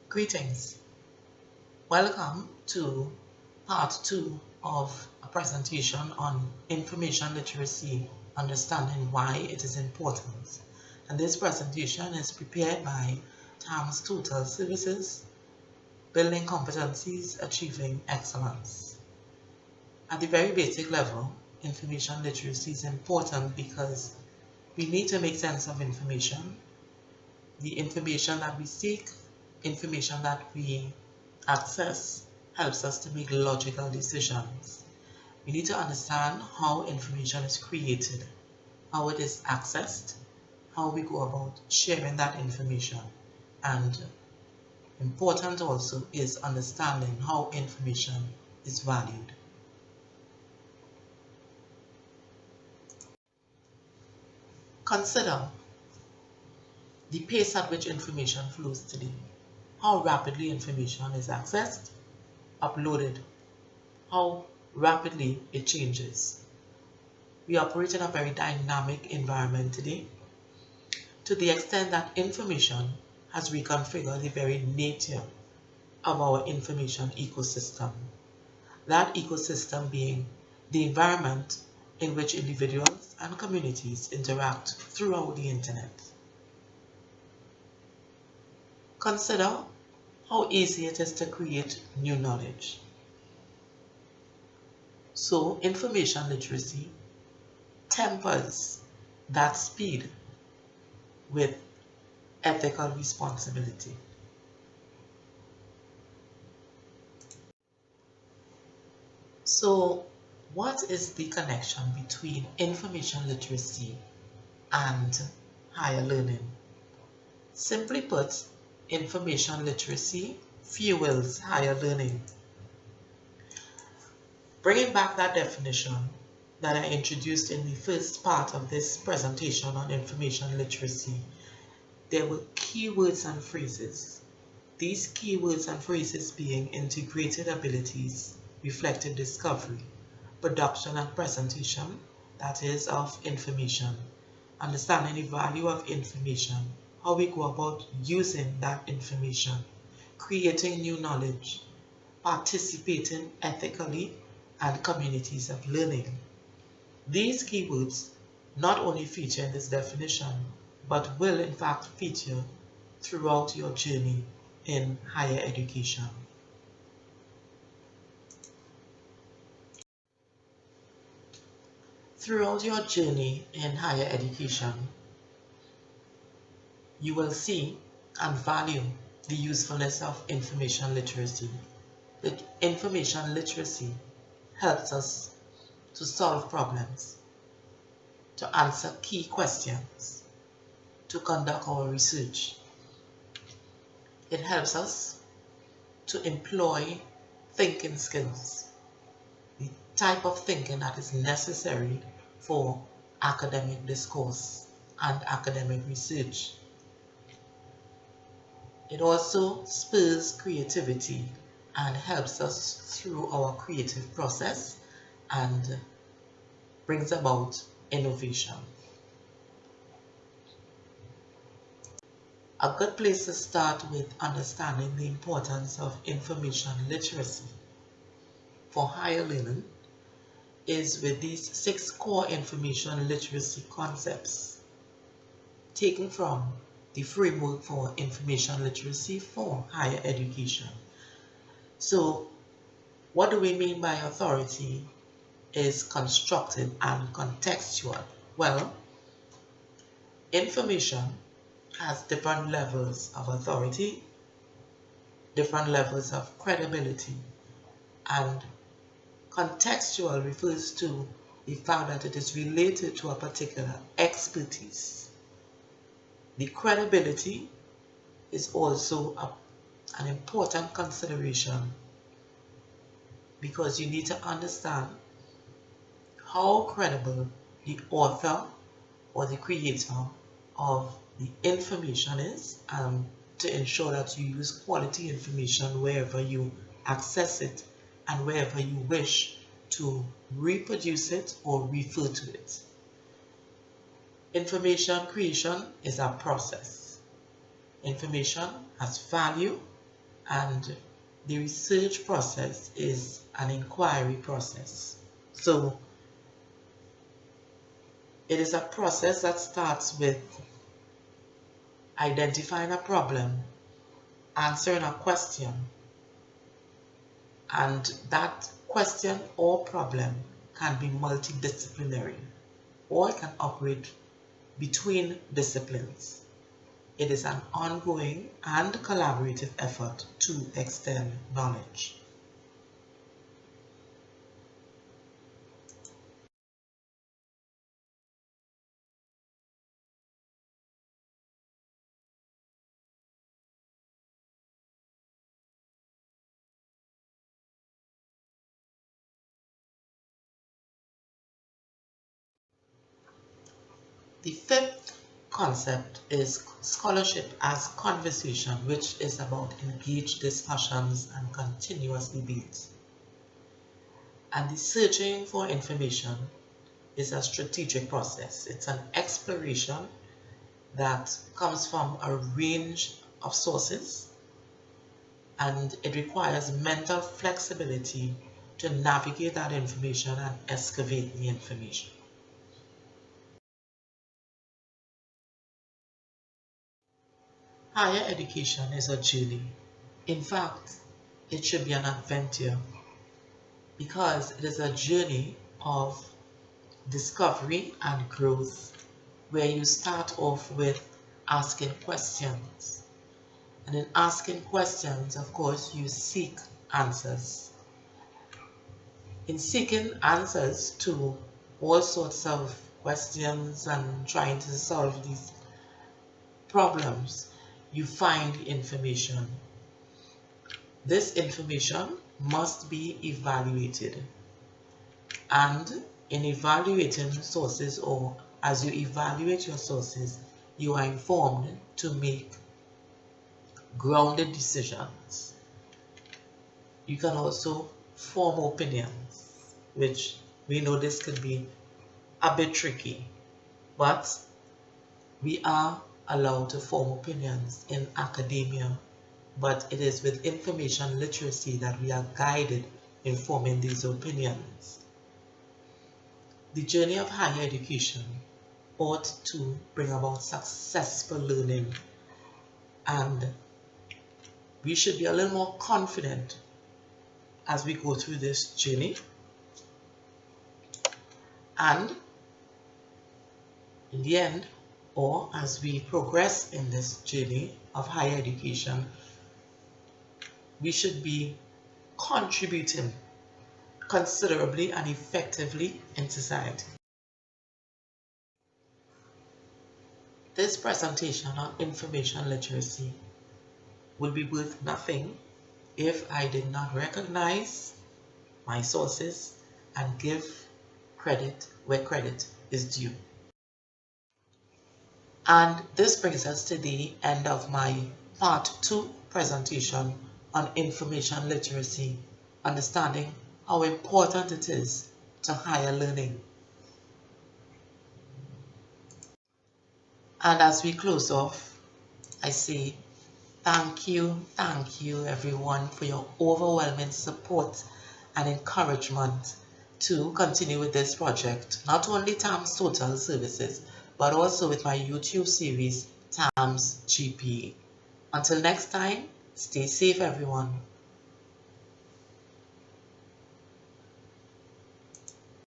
Greetings. Welcome to part 2 of a presentation on information literacy, understanding why it is important. And this presentation is prepared by TAMS Total Services, Building Competencies, Achieving Excellence. At the very basic level, information literacy is important because we need to make sense of information. The information that we seek, information that we access, helps us to make logical decisions. We need to understand how information is created, how it is accessed, how we go about sharing that information, and important also is understanding how information is valued. Consider the pace at which information flows today, how rapidly information is accessed, uploaded, how rapidly it changes. We operate in a very dynamic environment today, to the extent that information has reconfigured the very nature of our information ecosystem. That ecosystem being the environment in which individuals and communities interact throughout the internet. Consider how easy it is to create new knowledge. So, information literacy tempers that speed with ethical responsibility. So, what is the connection between information literacy and higher learning? Simply put, information literacy fuels higher learning. Bringing back that definition that I introduced in the first part of this presentation on information literacy, there were keywords and phrases. These keywords and phrases being integrated abilities, reflective discovery, production and presentation, that is, of information, understanding the value of information, how we go about using that information, creating new knowledge, participating ethically, and communities of learning. These keywords not only feature in this definition, but will in fact feature throughout your journey in higher education. Throughout your journey in higher education, you will see and value the usefulness of information literacy. The information literacy helps us to solve problems, to answer key questions, to conduct our research. It helps us to employ thinking skills, the type of thinking that is necessary for academic discourse and academic research. It also spurs creativity and helps us through our creative process and brings about innovation. A good place to start with understanding the importance of information literacy for higher learning is with these 6 core information literacy concepts taken from the framework for information literacy for higher education. So, what do we mean by authority is constructed and contextual? Well, information has different levels of authority, different levels of credibility, and contextual refers to the fact that it is related to a particular expertise. The credibility is also an important consideration because you need to understand how credible the author or the creator of the information is, to ensure that you use quality information wherever you access it and wherever you wish to reproduce it or refer to it. Information creation is a process. Information has value And the research process is an inquiry process. So it is a process that starts with identifying a problem, answering a question, and that question or problem can be multidisciplinary or it can operate between disciplines. It is an ongoing and collaborative effort to extend knowledge. The fifth concept is scholarship as conversation, which is about engaged discussions and continuous debates. And the searching for information is a strategic process. It's an exploration that comes from a range of sources and it requires mental flexibility to navigate that information and excavate the information. Higher education is a journey. In fact, it should be an adventure because it is a journey of discovery and growth where you start off with asking questions. And in asking questions, of course, you seek answers. In seeking answers to all sorts of questions and trying to solve these problems, you find information. This information must be evaluated. And in evaluating sources, or as you evaluate your sources, you are informed to make grounded decisions. You can also form opinions, which we know this could be a bit tricky, but we are allowed to form opinions in academia, but it is with information literacy that we are guided in forming these opinions. The journey of higher education ought to bring about successful learning, and we should be a little more confident as we go through this journey. And in the end, or as we progress in this journey of higher education, we should be contributing considerably and effectively in society. This presentation on information literacy would be worth nothing if I did not recognize my sources and give credit where credit is due. And this brings us to the end of my part 2 presentation on information literacy, understanding how important it is to higher learning. And as we close off, I say thank you everyone for your overwhelming support and encouragement to continue with this project, not only TAMS Total Services, but also with my YouTube series, TAMS GP. Until next time, stay safe everyone.